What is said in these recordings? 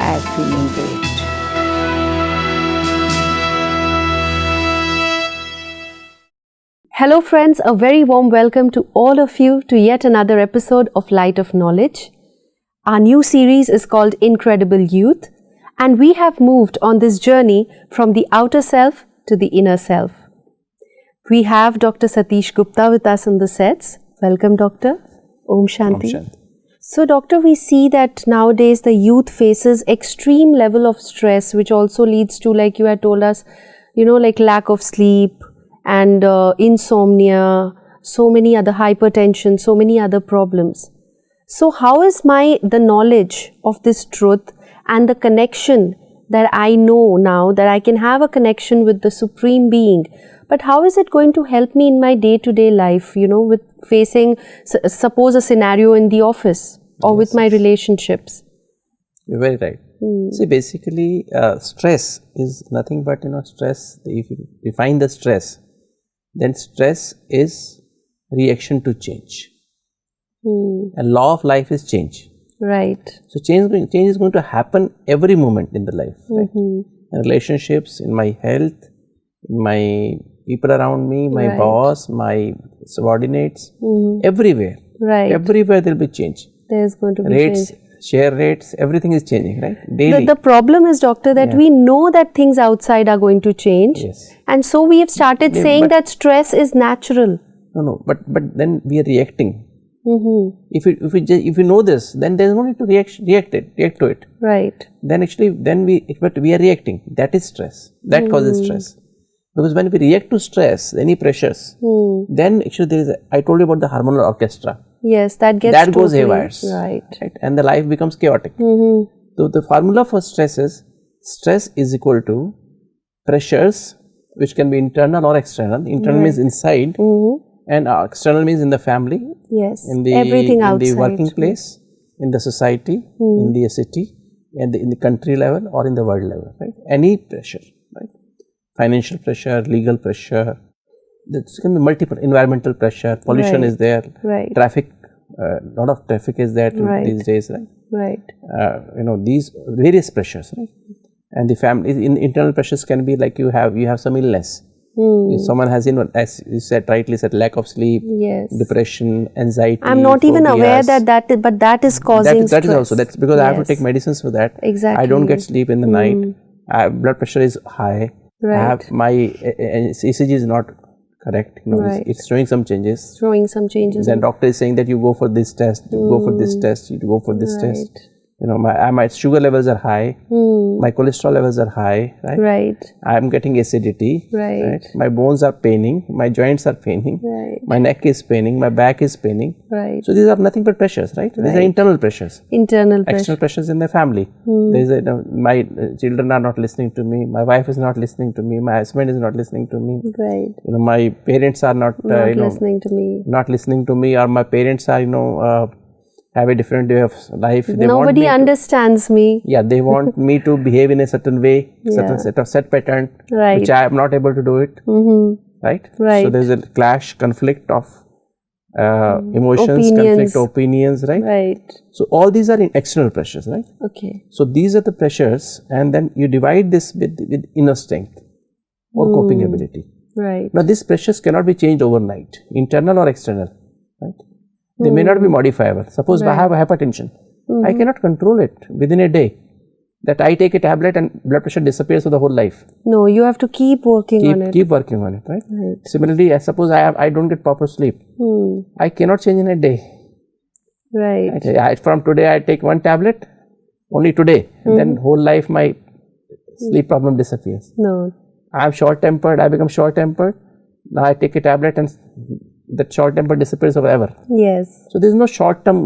at feeling great. Hello friends, a very warm welcome to all of you to yet another episode of Light of Knowledge. Our new series is called Incredible Youth, and we have moved on this journey from the outer self to the inner self. We have Dr. Satish Gupta with us on the sets. Welcome, Doctor. Om Shanti. Om Shanti. So, Doctor, we see that nowadays the youth faces extreme level of stress, which also leads to, like you had told us, like lack of sleep and insomnia, so many other hypertension, so many other problems. So, how is the knowledge of this truth and the connection that I know now, that I can have a connection with the Supreme Being, but how is it going to help me in my day-to-day life, with facing, suppose, a scenario in the office or with my relationships? You're very right. See, basically, stress is nothing but, stress. If you define the stress, then stress is reaction to change. And law of life is change. Right. So, change is going to happen every moment in the life. Right? In relationships, in my health, in my people around me, my boss, my subordinates, everywhere. Right. Everywhere there will be change. There's going to be rates, change. Share rates, everything is changing, right? Daily. The problem is, Doctor, that we know that things outside are going to change. Yes. And so we have started saying that stress is natural. No, but then we are reacting. If you know this, then there is no need to react to it. Right. Then we are reacting. That is stress. That causes stress. Because when we react to stress, any pressures, then actually there is I told you about the hormonal orchestra. Yes, that goes haywire. Right. And the life becomes chaotic. So the formula for stress is equal to pressures, which can be internal or external. Internal means inside, and external means in the family. Yes. Everything outside. In the working place, in the society, in the city, and in the country level or in the world level. Right. Any pressure. Right. Financial pressure, legal pressure. There can be multiple. Environmental pressure, pollution is there. Right. Traffic, lot of traffic is there these days, right? Right. These various pressures, right? And the family internal pressures can be like you have some illness. If someone has, as you said rightly said, lack of sleep, depression, anxiety. I'm not even aware but that is causing stress. That is also because I have to take medicines for that. Exactly. I don't get sleep in the night. Blood pressure is high. Right. I have my ECG is not correct. It's showing some changes. Then doctor is saying that you go for this test, you go for this test, you go for this test. My sugar levels are high, my cholesterol levels are high, right? Right. I am getting acidity, right? My bones are paining, my joints are paining, right? My neck is paining, my back is paining, right? So these are nothing but pressures, right? These are internal pressures. External pressures in the family. My children are not listening to me, my wife is not listening to me, my husband is not listening to me, right? My parents are not listening to me, or my parents are have a different way of life. Nobody understands me. Yeah, they want me to behave in a certain way, certain set pattern, which I am not able to do it. Right? So there is a clash, conflict of emotions, conflict of opinions, right? Right. So all these are external pressures, right? Okay. So these are the pressures, and then you divide this with inner strength or coping ability. Right. Now these pressures cannot be changed overnight, internal or external, right? They may not be modifiable. Suppose I have hypertension. I cannot control it within a day. That I take a tablet and blood pressure disappears for the whole life. No, you have to keep working on it. Keep working on it, right? Similarly, suppose I don't get proper sleep. I cannot change in a day. Right. From today I take one tablet, only today, and then whole life my sleep problem disappears. No. I am short-tempered, I become short-tempered. Now I take a tablet and that short temper disappears forever. Yes. So there is no short-term,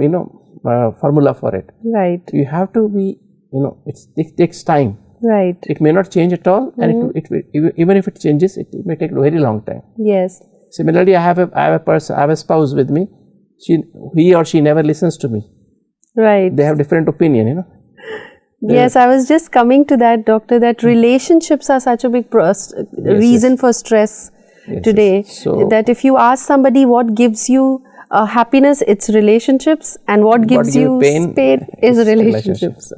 formula for it. Right. You have to be, it takes time. Right. It may not change at all, and even if it changes, it may take a very long time. Yes. Similarly, I have a spouse with me. He or she never listens to me. Right. They have different opinion, Yes, I was just coming to that, Doctor, that relationships are such a big reason for stress today. So, that if you ask somebody what gives you happiness, it's relationships, and what gives you pain is relationships.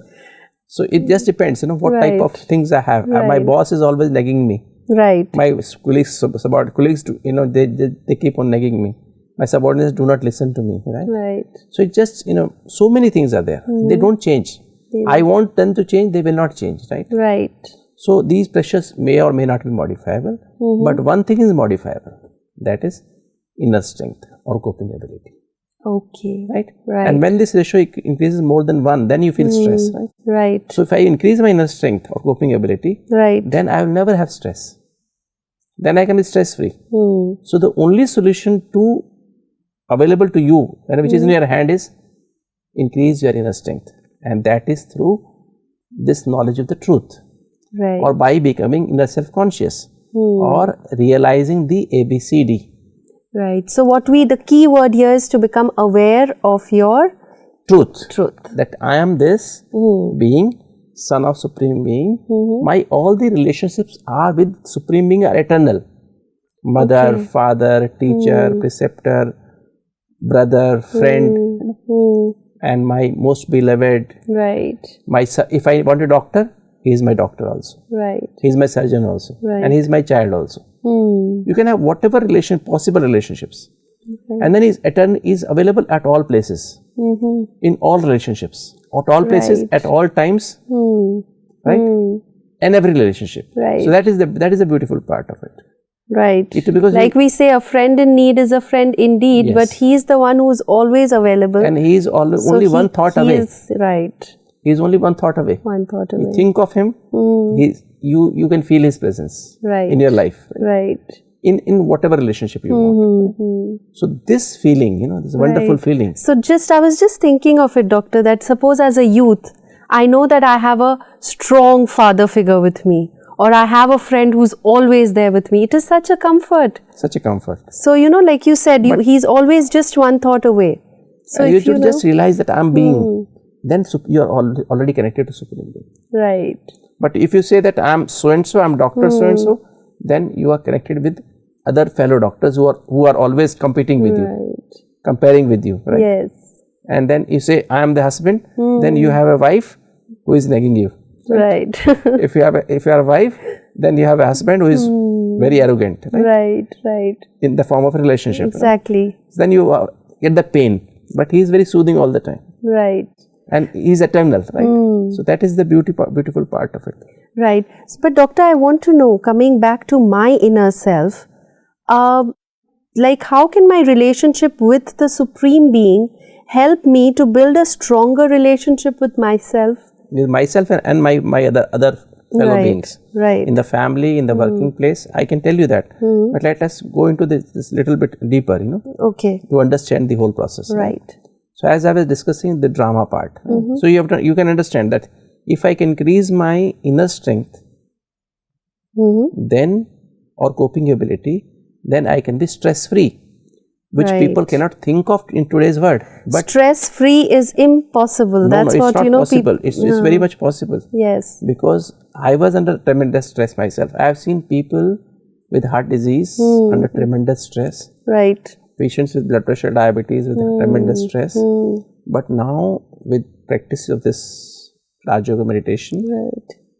So it just depends, what type of things I have. My boss is always nagging me. Right. My colleagues, they keep on nagging me. My subordinates do not listen to me, right? Right. So it just, so many things are there. They don't change. I want them to change, they will not change, right? Right. So these pressures may or may not be modifiable, but one thing is modifiable, that is inner strength or coping ability. Okay. Right? Right. And when this ratio increases more than 1, then you feel stress, right? Right. So if I increase my inner strength or coping ability, then I will never have stress. Then I can be stress free. So the only solution available to you, which is in your hand, is increase your inner strength, and that is through this knowledge of the truth, or by becoming inner self-conscious, or realizing the ABCD. Right. So the key word here is to become aware of your truth. That I am this being, son of Supreme Being. All the relationships are with Supreme Being are eternal. Mother, father, teacher, preceptor, brother, friend, and my most beloved. Right. If I want a doctor, he is my doctor also. Right. He is my surgeon also. Right. And he is my child also. You can have whatever possible relationships. And then is available at all places, in all relationships, at all places, at all times, right? And every relationship. Right. So that is the beautiful part of it. Right. Because we say a friend in need is a friend indeed, but he is the one who is always available. And he is only one thought away. Right. He is only one thought away. One thought away. You think of him, you can feel his presence in your life. Right. In whatever relationship you want. So this feeling, this wonderful feeling. So I was just thinking of it, doctor, that suppose as a youth, I know that I have a strong father figure with me, or I have a friend who's always there with me. It is such a comfort. Such a comfort. So, like you said, he's always just one thought away. So you should just realize that I'm being, then you're already connected to Supreme Being. Right. But if you say that I'm so-and-so, I'm Dr. So-and-so, then you are connected with other fellow doctors who are always competing with you, comparing with you, right? Yes. And then you say, I am the husband, then you have a wife who is nagging you. Right. If you are a wife, then you have a husband who is very arrogant. Right. Right. In the form of a relationship. Exactly. Right? Then you get the pain, but he is very soothing all the time. Right. And he is eternal, right? So that is the beautiful part of it. Right. But doctor, I want to know, coming back to my inner self, how can my relationship with the Supreme Being help me to build a stronger relationship with myself? With myself and my other fellow beings. Right. In the family, in the working place, I can tell you that. But let us go into this little bit deeper, Okay. To understand the whole process. Right. So as I was discussing the drama part, so you can understand that if I can increase my inner strength, then, or coping ability, then I can be stress free, which people cannot think of in today's world. But stress free is impossible. That's what it's not possible. It's very much possible. Yes. Because I was under tremendous stress myself. I have seen people with heart disease under tremendous stress. Right. Patients with blood pressure, diabetes with tremendous stress. But now with practice of this Rajyoga meditation,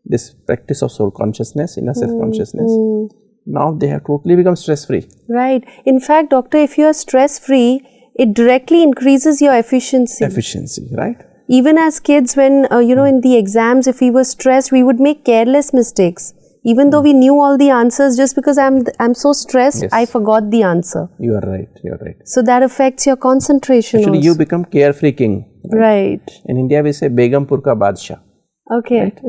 this practice of soul consciousness, inner self-consciousness, now they have totally become stress-free. Right. In fact, doctor, if you are stress-free, it directly increases your efficiency. Efficiency, right? Even as kids, when, in the exams, if we were stressed, we would make careless mistakes. Even though we knew all the answers, just because I'm so stressed, I forgot the answer. You are right. So that affects your concentration. Actually, also. You become carefree king. Right. In India, we say Begumpur ka Badshah. Okay. Right?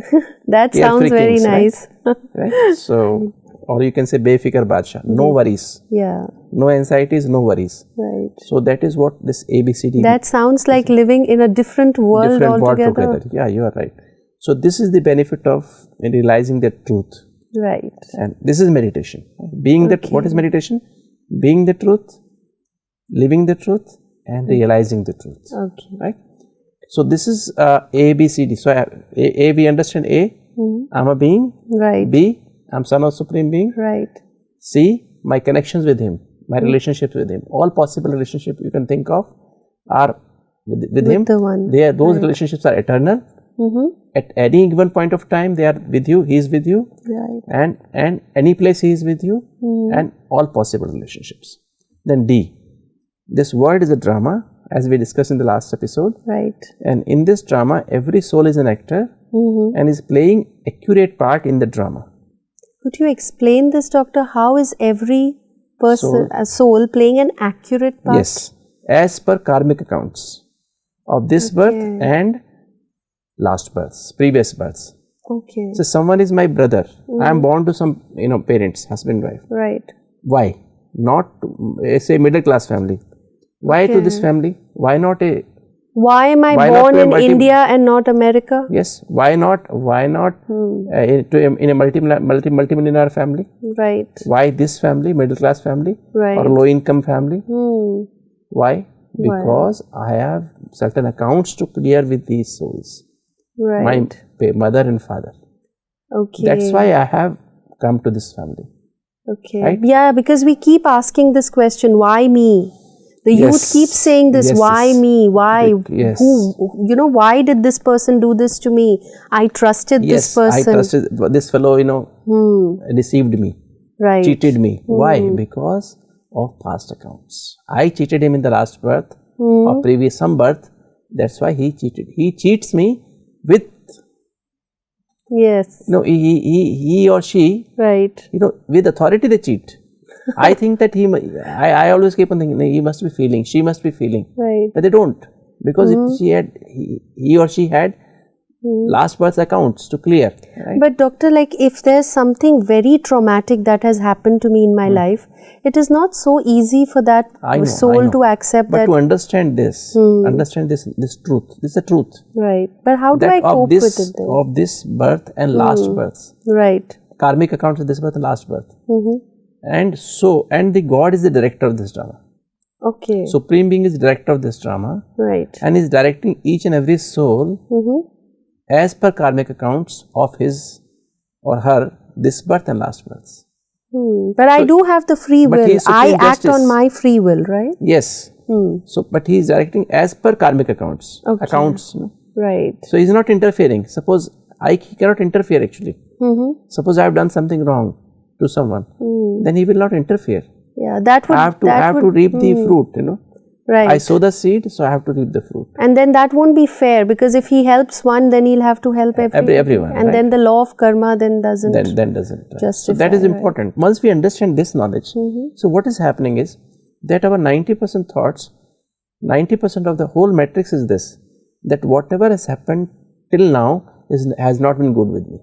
That sounds very nice. Right? So, or you can say Befikar Badshah. No worries. Yeah. No anxieties, no worries. Right. So that is what this ABCD. That sounds like living in a different world altogether. Yeah, you are right. So this is the benefit of realizing the truth. Right. And this is meditation. What is meditation? Being the truth, living the truth, and realizing the truth. Okay. Right? So this is ABCD. So A we understand A, I'm a being. Right. B, I'm son of Supreme Being. Right. C, my connections with Him, my relationships with Him. All possible relationships you can think of are with Him. The one. Those relationships are eternal. At any given point of time, they are with you, he is with you, and any place he is with you, and all possible relationships. Then D, this world is a drama, as we discussed in the last episode. Right. And in this drama, every soul is an actor and is playing accurate part in the drama. Could you explain this, Doctor? How is every person, a soul, playing an accurate part? Yes, as per karmic accounts of this birth and last births, previous births. Okay. So someone is my brother. I am born to some, parents, husband, wife. Right. Why? Not to, say middle class family. Why to this family? Why not a? Why am I born in India and not America? Yes. Why not? In a multi-millionaire family? Right. Why this family, middle class family, or low income family? Why? Because I have certain accounts to clear with these souls. Right. My mother and father. Okay. That's why I have come to this family. Okay. Right? Yeah, because we keep asking this question, why me? The youth keeps saying this, why me? Why? Who? Why did this person do this to me? I trusted this person. I trusted this fellow, deceived me. Right. Cheated me. Why? Because of past accounts. I cheated him in the last birth or previous some birth. That's why he cheated. He cheats me with, he or she, right. With authority they cheat. I think that I always keep on thinking, he must be feeling, she must be feeling. Right. But they don't. Because he or she had last birth's accounts to clear. Right? But Doctor, if there's something very traumatic that has happened to me in my life, it is not so easy for that soul to accept that. But to understand this, this truth, this is the truth. Right. But how do I cope with it then? Of this birth and last births. Right. Karmic accounts of this birth and last birth. And the God is the director of this drama. Okay. Supreme Being is director of this drama. Right. And is directing each and every soul as per karmic accounts of his or her this birth and last births. But I do have the free will. I act on my free will, right? Yes. But he is directing as per karmic accounts. Okay. Accounts. Right. So he is not interfering. Suppose he cannot interfere actually. Suppose I have done something wrong to someone, then he will not interfere. Yeah, that would I have to reap the fruit, Right. I sow the seed, so I have to reap the fruit. And then that won't be fair, because if he helps one, then he'll have to help everyone. And then the law of karma doesn't. Then doesn't. Right. Justify. So that is important. Once we understand this knowledge, so what is happening is that our 90% thoughts, 90% of the whole matrix is this: that whatever has happened till now has not been good with me.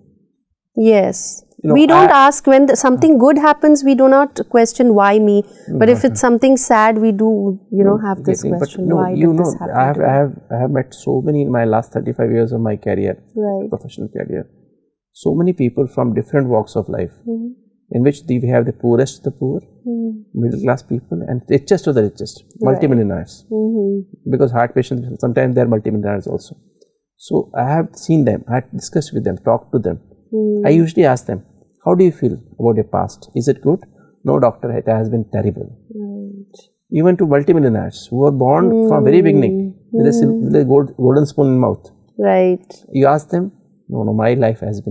Yes. We don't ask when something good happens, we do not question why me. But if it's something sad, we do, have this question. Why did this happen? I have met so many in my last 35 years of my career, professional career. So many people from different walks of life, in which we have the poorest of the poor, middle class people, and richest of the richest, multimillionaires. Because heart patients, sometimes they are multimillionaires also. So I have seen them, I have discussed with them, talked to them. I usually ask them, how do you feel about your past? Is it good? No, doctor, it has been terrible. Right. Even to multimillionaires who were born from very beginning with a golden spoon in mouth. Right. You ask them, no, my life I have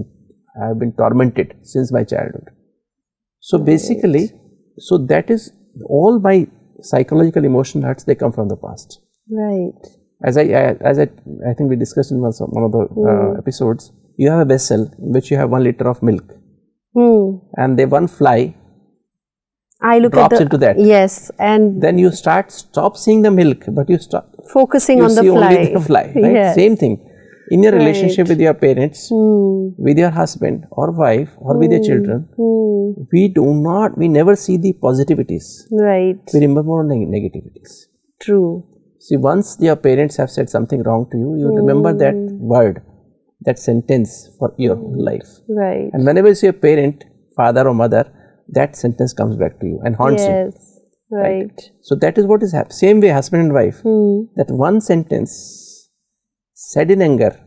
been tormented since my childhood. So basically, so that is all my psychological emotional hurts, they come from the past. Right. As I think we discussed in one of the episodes, you have a vessel in which you have 1 liter of milk, and the one fly drops into that. Yes, and then you stop seeing the milk, but you start focusing on the fly. Only the fly, right? Yes. Same thing in your relationship with your parents, with your husband or wife, or with your children. We never see the positivities. Right. We remember only negativities. True. See, once your parents have said something wrong to you, you remember that word, that sentence for your whole life. Right. And whenever you see a parent, father or mother, that sentence comes back to you and haunts you. Yes. Right. So that is what is happening. Same way, husband and wife, that one sentence said in anger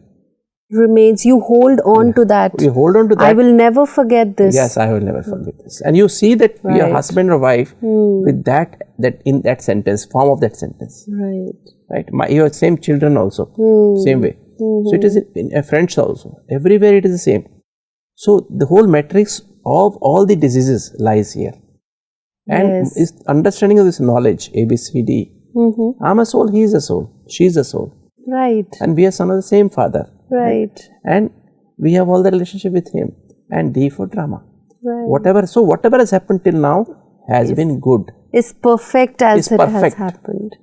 remains. You hold on to that. You hold on to that. I will never forget this. Yes, I will never forget this. And you see that your husband or wife with that in that sentence, form of that sentence. Right. Right. Your same children also, same way. So it is in friends also. Everywhere it is the same. So the whole matrix of all the diseases lies here. And is understanding of this knowledge, A, B, C, D. I'm a soul, he is a soul, she is a soul. Right. And we are son of the same father. Right. And we have all the relationship with him. And D for drama. Right. Whatever has happened till now has been good. Is perfect as it has happened.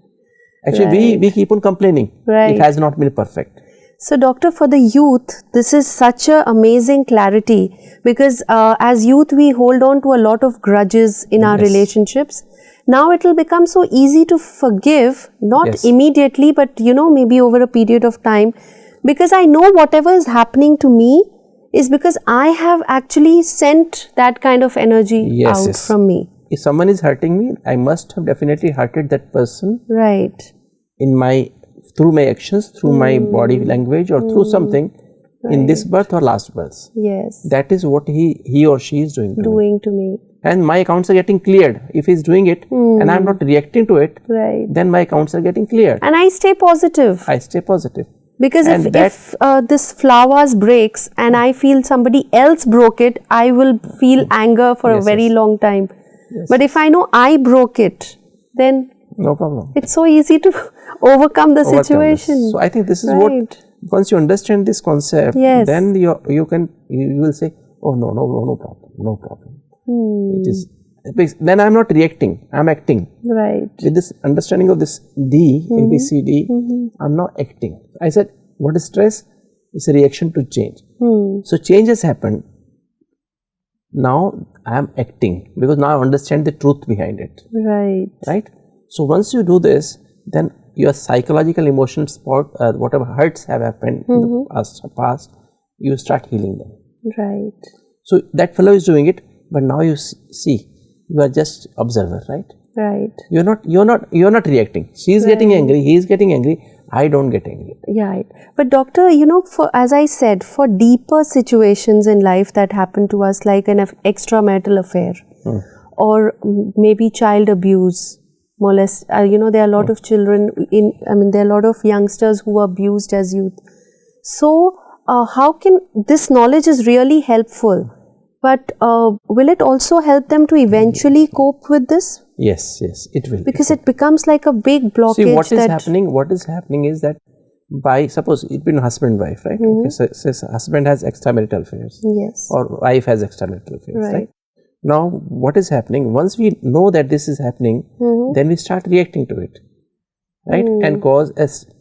Actually, we keep on complaining. Right. It has not been perfect. So, doctor, for the youth, this is such an amazing clarity, because as youth, we hold on to a lot of grudges in our relationships. Now it will become so easy to forgive, not immediately, but maybe over a period of time, because I know whatever is happening to me is because I have actually sent that kind of energy out from me. If someone is hurting me, I must have definitely hurted that person. Right. Through my actions, through my body language, or through something in this birth or last birth. Yes. That is what he or she is doing to me. And my accounts are getting cleared. If he is doing it and I am not reacting to it, then my accounts are getting cleared. And I stay positive. Because if this flowers breaks and I feel somebody else broke it, I will feel anger for a very long time. But if I know I broke it, then no problem. It's so easy to overcome the situation. So I think this is what, once you understand this concept, then you will say, oh no problem. It is, then I am not reacting, I am acting. Right. With this understanding of this D, A, B, C, D, I am not acting. I said, what is stress? It's a reaction to change. So change has happened. Now I am acting, because now I understand the truth behind it. Right? So once you do this, then your psychological, emotional spot, whatever hurts have happened in the past, you start healing them. Right. So that fellow is doing it, but now you see, you are just observer, right? Right. You're not reacting. She is getting angry, he is getting angry. I don't get angry. Right. But doctor, as I said, for deeper situations in life that happen to us, like an extramarital affair, or maybe child abuse, there are a lot of children there are a lot of youngsters who are abused as youth. So, how can this knowledge is really helpful, but will it also help them to eventually cope with this? Yes, it will. Because it becomes like a big blockage. See, what is happening is that, suppose it been husband and wife, right? Okay, so husband has extramarital affairs. Yes. Or wife has extramarital affairs, right? Now, what is happening? Once we know that this is happening, then we start reacting to it, right? And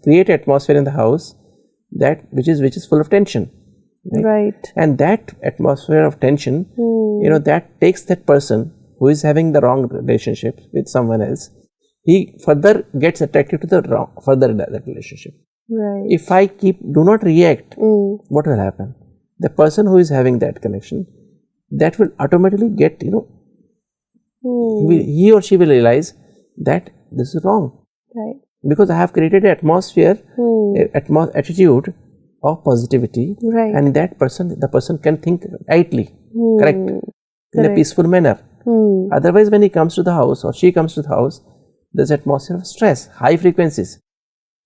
create atmosphere in the house which is full of tension, right? And that atmosphere of tension, that takes that person who is having the wrong relationship with someone else, he further gets attracted to that relationship. Right. If I do not react, what will happen? The person who is having that connection, that will automatically get, he or she will realize that this is wrong. Right. Because I have created an atmosphere, attitude of positivity, and the person can think rightly, correct, in a peaceful manner. Otherwise, when he comes to the house or she comes to the house, there's an atmosphere of stress, high frequencies.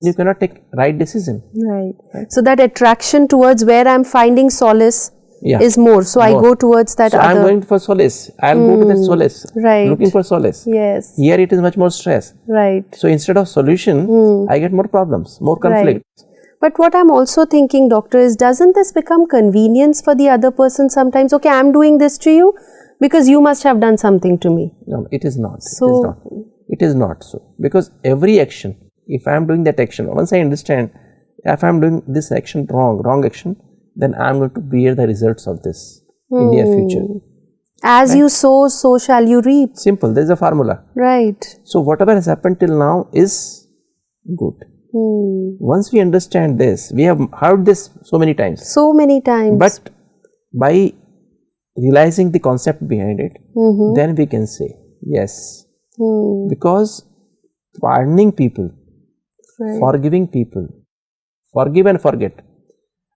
You cannot take right decision. Right. So that attraction towards where I'm finding solace is more. So I go towards that other. I'm going for solace. I'll go to that solace. Right. Looking for solace. Yes. Here it is much more stress. Right. So instead of solution, I get more problems, more conflict. Right. But what I'm also thinking, doctor, is doesn't this become convenience for the other person sometimes? Okay, I'm doing this to you because you must have done something to me. No, it is not. It is not so. Because every action, if I am doing that action, once I understand, if I am doing this action wrong action, then I am going to bear the results of this in near future. As you sow, so shall you reap. Simple. There is a formula. Right. So whatever has happened till now is good. Once we understand this, we have heard this so many times. So many times. But by realizing the concept behind it, then we can say yes. Because pardoning people, forgiving people, forgive and forget.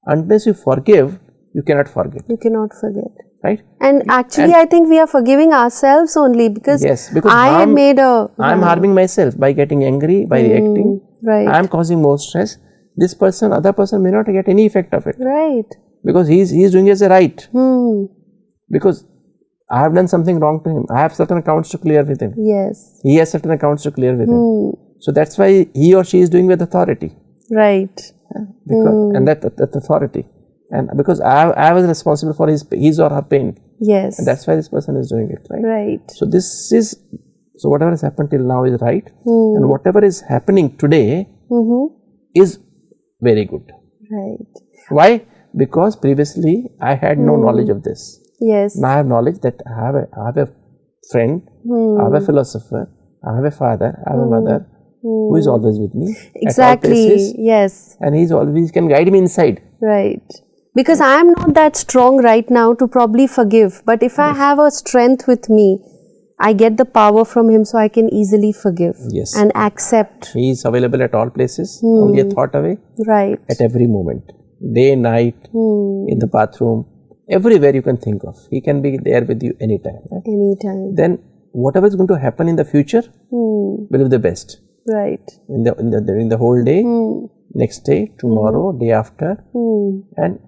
Unless you forgive, you cannot forget. You cannot forget. Right? And actually, I think we are forgiving ourselves only because I am harming myself by getting angry, by reacting. Right. I am causing more stress. this person, other person may not get any effect of it. Right. Because he is doing it as a right. Because I have done something wrong to him. I have certain accounts to clear with him. Yes. He has certain accounts to clear with him. So that's why he or she is doing with authority. Right. Because, and that authority. And because I was responsible for his or her pain. Yes. And that's why this person is doing it, right? Right. So whatever has happened till now is right. And whatever is happening today is very good. Right. Why? Because previously I had no knowledge of this. Yes. Now I have knowledge that I have a friend, I have a philosopher, I have a father, I have a mother who is always with me. Exactly. Places, yes. And he always can guide me inside. Right. Because I am not that strong right now to probably forgive. But if I have a strength with me, I get the power from him so I can easily forgive and accept. He is available at all places, only a thought away. Right. At every moment. Day, night, in the bathroom, everywhere you can think of. He can be there with you anytime. Right? Anytime. Then whatever is going to happen in the future will be the best. Right. In the whole day, next day, tomorrow, day after, and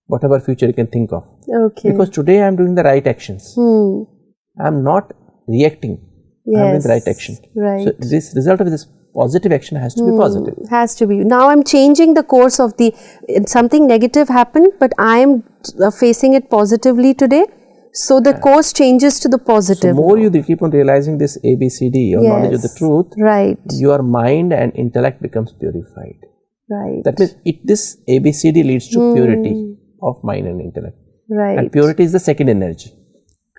whatever future you can think of. Okay. Because today I am doing the right actions. I am not reacting. I am doing the right action. Right. So this result of this positive action has to be positive. Has to be. Now I am changing the course of something negative happened, but I am facing it positively today. So the course changes to the positive. So more you keep on realizing this ABCD, or knowledge of the truth, your mind and intellect becomes purified. Right. That means this ABCD leads to purity of mind and intellect. Right. And purity is the second energy.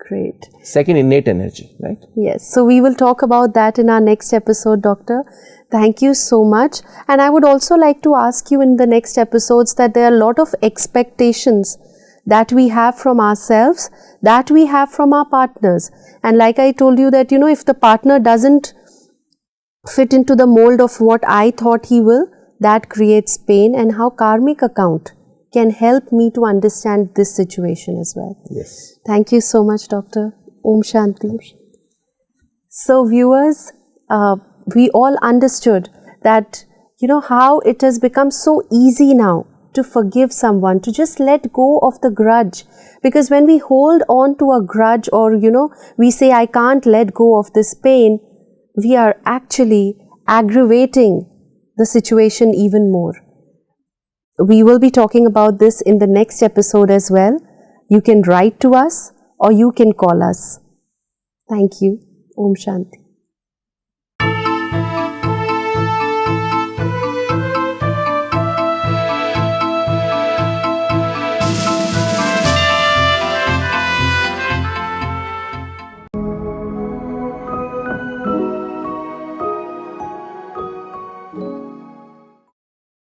Great. Second innate energy, right? Yes. So we will talk about that in our next episode, Doctor. Thank you so much. And I would also like to ask you in the next episodes that there are a lot of expectations that we have from ourselves, that we have from our partners. And like I told you that, if the partner doesn't fit into the mold of what I thought he will, that creates pain, and how karmic account can help me to understand this situation as well. Yes. Thank you so much, Doctor. Om Shanti. So viewers, we all understood that, how it has become so easy now to forgive someone, to just let go of the grudge. Because when we hold on to a grudge, or, we say, I can't let go of this pain, we are actually aggravating the situation even more. We will be talking about this in the next episode as well. You can write to us or you can call us. Thank you. Om Shanti.